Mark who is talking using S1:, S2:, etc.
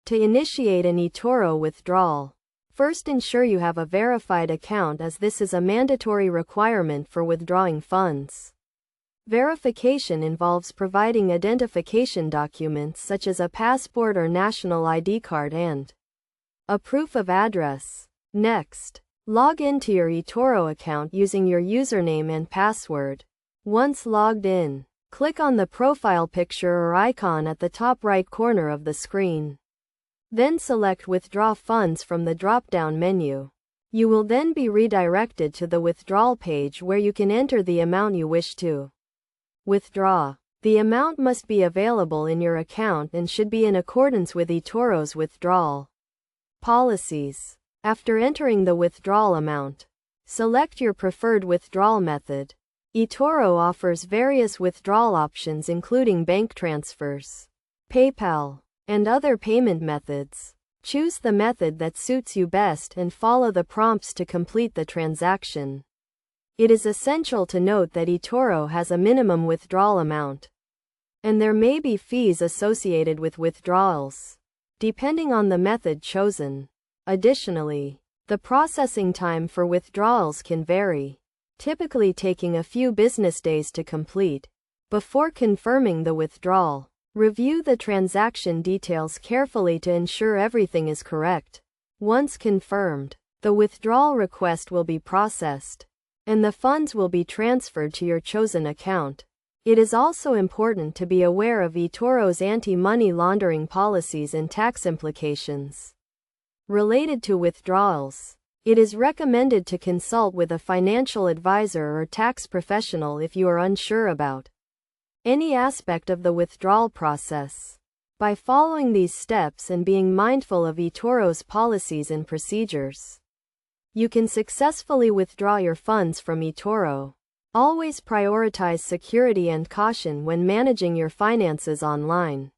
S1: To initiate an Etoro withdrawal, first ensure you have a verified account, as this is a mandatory requirement for withdrawing funds. Verification involves providing identification documents such as a passport or national ID card and a proof of address. Next, log into your Etoro account using your username and password. Once logged in, click on the profile picture or icon at the top right corner of the screen. Then select Withdraw Funds from the drop-down menu. You will then be redirected to the withdrawal page where you can enter the amount you wish to withdraw. The amount must be available in your account and should be in accordance with Etoro's withdrawal policies. After entering the withdrawal amount, select your preferred withdrawal method. Etoro offers various withdrawal options including bank transfers, PayPal, and other payment methods. Choose the method that suits you best and follow the prompts to complete the transaction. It is essential to note that Etoro has a minimum withdrawal amount, and there may be fees associated with withdrawals, depending on the method chosen. Additionally, the processing time for withdrawals can vary, typically taking a few business days to complete. Before confirming the withdrawal, review the transaction details carefully to ensure everything is correct. Once confirmed, the withdrawal request will be processed, and the funds will be transferred to your chosen account. It is also important to be aware of Etoro's anti-money laundering policies and tax implications related to withdrawals. It is recommended to consult with a financial advisor or tax professional if you are unsure about any aspect of the withdrawal process. By following these steps and being mindful of Etoro's policies and procedures, you can successfully withdraw your funds from Etoro. Always prioritize security and caution when managing your finances online.